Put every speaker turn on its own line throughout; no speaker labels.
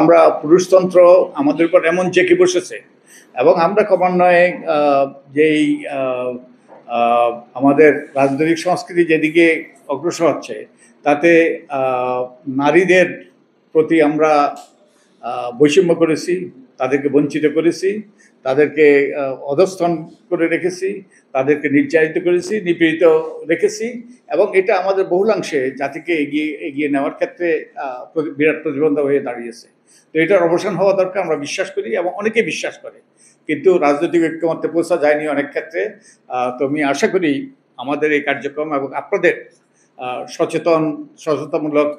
আমরা পুরুষতন্ত্র আমাদের উপর এমন জেঁকে বসেছে এবং আমরা ক্রমান্বয়ে যেই আমাদের রাজনৈতিক সংস্কৃতি যেদিকে অগ্রসর হচ্ছে তাতে নারীদের প্রতি আমরা বৈষম্য করেছি, তাদেরকে বঞ্চিত করেছি, তাদেরকে অধস্তন করে রেখেছি, তাদেরকে নির্যাতিত করেছি, নিপীড়িত রেখেছি এবং এটা আমাদের বহুলাংশে জাতিকে এগিয়ে নেওয়ার ক্ষেত্রে বিরাট প্রতিবন্ধক হয়ে দাঁড়িয়েছে। তো এটার অবসান হওয়া দরকার আমরা বিশ্বাস করি এবং অনেকে বিশ্বাস করে, কিন্তু রাজনৈতিক ঐক্যমত্যে পৌঁছা যায়নি অনেক ক্ষেত্রে। তো আমি আশা করি আমাদের এই কার্যক্রম এবং আপনাদের সচেতনমূলক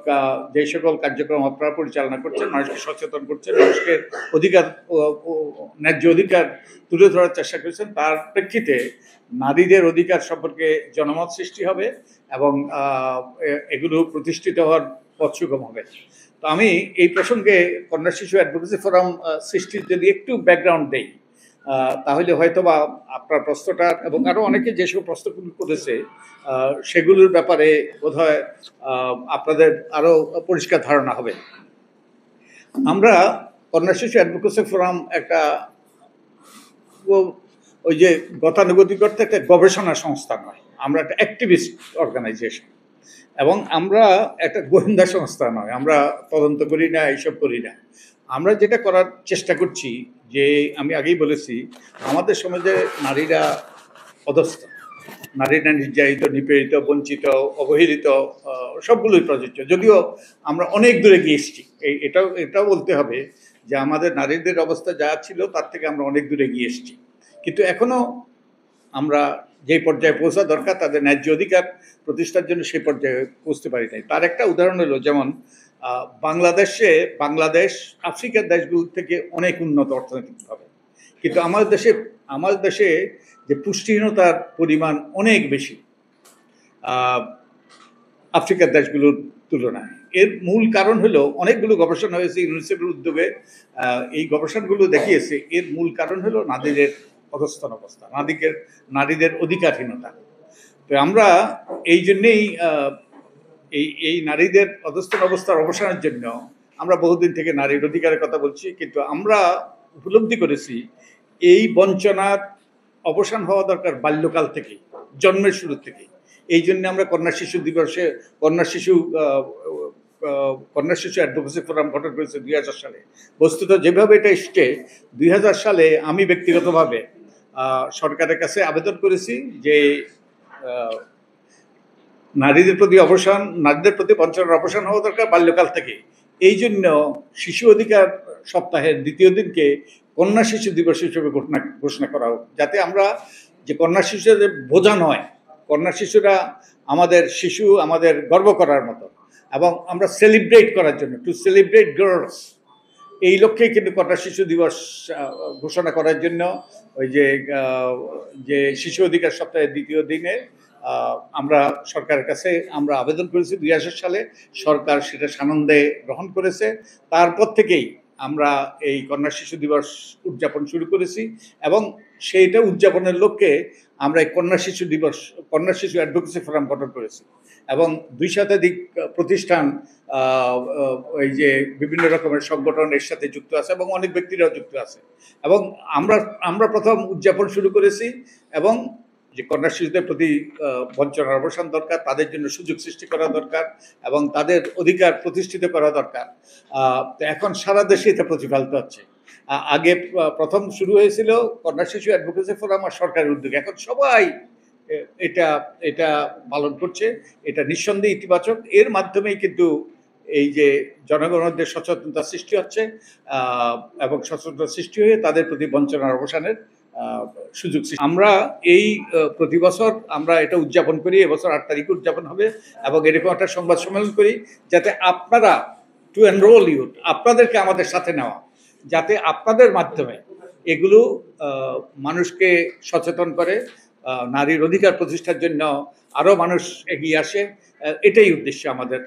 যে সকল কার্যক্রম আপনারা পরিচালনা করছেন, মানুষকে সচেতন করছেন, মানুষকে অধিকার ন্যায্য অধিকার তুলে ধরার চেষ্টা করেছেন, তার প্রেক্ষিতে নারীদের অধিকার সম্পর্কে জনমত সৃষ্টি হবে এবং এগুলো প্রতিষ্ঠিত হওয়ার পথ সুগম হবে। তো আমি এই প্রসঙ্গে কন্যা শিশু অ্যাডভোকেসি ফোরাম সৃষ্টির যদি একটু ব্যাকগ্রাউন্ড দেই, তাহলে হয়তো বা আপনার প্রশ্নটা এবং আরও অনেকে যেসব প্রশ্নগুলো করেছে সেগুলোর ব্যাপারে বোধহয় আপনাদের আরও পরিষ্কার ধারণা হবে। আমরা কন্যা শিশু অ্যাডভোকেসি ফোরাম একটা ওই যে গতানুগতিক অর্থে একটা গবেষণা সংস্থা নয়, আমরা একটা অ্যাক্টিভিস্ট অর্গানাইজেশন এবং আমরা একটা গোয়েন্দা সংস্থা নয়, আমরা তদন্ত করি না, এইসব করি না। আমরা যেটা করার চেষ্টা করছি যে আমি আগেই বলেছি আমাদের সমাজে নারীরা অধস্থ, নারীরা নির্যাতিত, নিপীড়িত, বঞ্চিত, অবহেলিত, সবগুলোই প্রযোজ্য। যদিও আমরা অনেক দূরে গিয়ে এসেছি, এটাও বলতে হবে যে আমাদের নারীদের অবস্থা যা ছিল তার থেকে আমরা অনেক দূরে গিয়ে এসেছি, কিন্তু এখনও আমরা যে পর্যায়ে পৌঁছা দরকার তাদের ন্যায্য অধিকার প্রতিষ্ঠার জন্য সেই পর্যায়ে পৌঁছতে পারি নাই। তার একটা উদাহরণ হলো যেমন বাংলাদেশ আফ্রিকার দেশগুলোর থেকে অনেক উন্নত অর্থনৈতিকভাবে, কিন্তু আমাদের দেশে যে পুষ্টিহীনতার পরিমাণ অনেক বেশি আফ্রিকার দেশগুলোর তুলনায়। এর মূল কারণ হলো অনেকগুলো গবেষণা হয়েছে ইউনিসেফের উদ্যোগে, এই গবেষণাগুলো দেখিয়েছে এর মূল কারণ হলো নারীদের অধস্তন অবস্থা, নারীদের অধিকারহীনতা। তো আমরা এই জন্যেই এই নারীদের অধস্তন অবস্থার অবসানের জন্য আমরা বহুদিন থেকে নারীর অধিকারের কথা বলছি, কিন্তু আমরা উপলব্ধি করেছি এই বঞ্চনার অবসান হওয়া দরকার বাল্যকাল থেকেই, জন্মের শুরু থেকেই। এই জন্য আমরা কন্যা শিশু দিবসে কন্যা শিশু অ্যাডভোকেসি ফোরাম গঠন করেছে 2000 সালে। বস্তুত যেভাবে এটা এসছে 2000 সালে আমি ব্যক্তিগতভাবে সরকারের কাছে আবেদন করেছি যে নারীদের প্রতি বঞ্চনার অবসান হওয়া দরকার বাল্যকাল থেকে। এই জন্য শিশু অধিকার সপ্তাহের দ্বিতীয় দিনকে কন্যা শিশু দিবস হিসেবে ঘোষণা করা হোক, যাতে আমরা যে কন্যা শিশুদের বোঝা নয়, কন্যা শিশুরা আমাদের শিশু, আমাদের গর্ব করার মতো, এবং আমরা সেলিব্রেট করার জন্য, টু সেলিব্রেট গার্লস, এই লক্ষ্যেই কিন্তু কন্যা শিশু দিবস ঘোষণা করার জন্য ওই যে শিশু অধিকার সপ্তাহের দ্বিতীয় দিনে আমরা সরকারের কাছে আমরা আবেদন করেছি 2000 সালে। সরকার সেটা সানন্দে গ্রহণ করেছে। তারপর থেকেই আমরা এই কন্যা শিশু দিবস উদযাপন শুরু করেছি এবং সেইটা উদযাপনের লক্ষ্যে আমরা এই কন্যা শিশু অ্যাডভোকেসি ফোরাম গঠন করেছি এবং 2 শতাধিক প্রতিষ্ঠান, ওই যে বিভিন্ন রকমের সংগঠন এর সাথে যুক্ত আছে এবং অনেক ব্যক্তিরাও যুক্ত আছে এবং আমরা প্রথম উদযাপন শুরু করেছি এবং যে কন্যা শিশুদের প্রতি বঞ্চনার অবসান দরকার, তাদের জন্য সুযোগ সৃষ্টি করা দরকার এবং তাদের অধিকার প্রতিষ্ঠিত করা দরকার। এখন সারা দেশে এটা প্রতিফলিত হচ্ছে। আগে প্রথম শুরু হয়েছিল কন্যা শিশু অ্যাডভোকেসি ফোরাম আর সরকারের উদ্যোগে, এখন সবাই এটা পালন করছে। এটা নিঃসন্দেহে ইতিবাচক। এর মাধ্যমেই কিন্তু এই যে জনগণের সচেতনতা সৃষ্টি হচ্ছে এবং সচেতনতা সৃষ্টি হয়ে তাদের প্রতি বঞ্চনার অবসানের সুযোগ সৃষ্টি। আমরা এই প্রতি বছর আমরা এটা উদযাপন করি, এবছর 8 তারিখে উদযাপন হবে এবং এরকম একটা সংবাদ সম্মেলন করি যাতে আপনারা টু এনরোল ইউথ, আপনাদেরকে আমাদের সাথে নেওয়া, যাতে আপনাদের মাধ্যমে এগুলো মানুষকে সচেতন করে, নারীর অধিকার প্রতিষ্ঠার জন্য আরও মানুষ এগিয়ে আসে। এটাই উদ্দেশ্য আমাদের।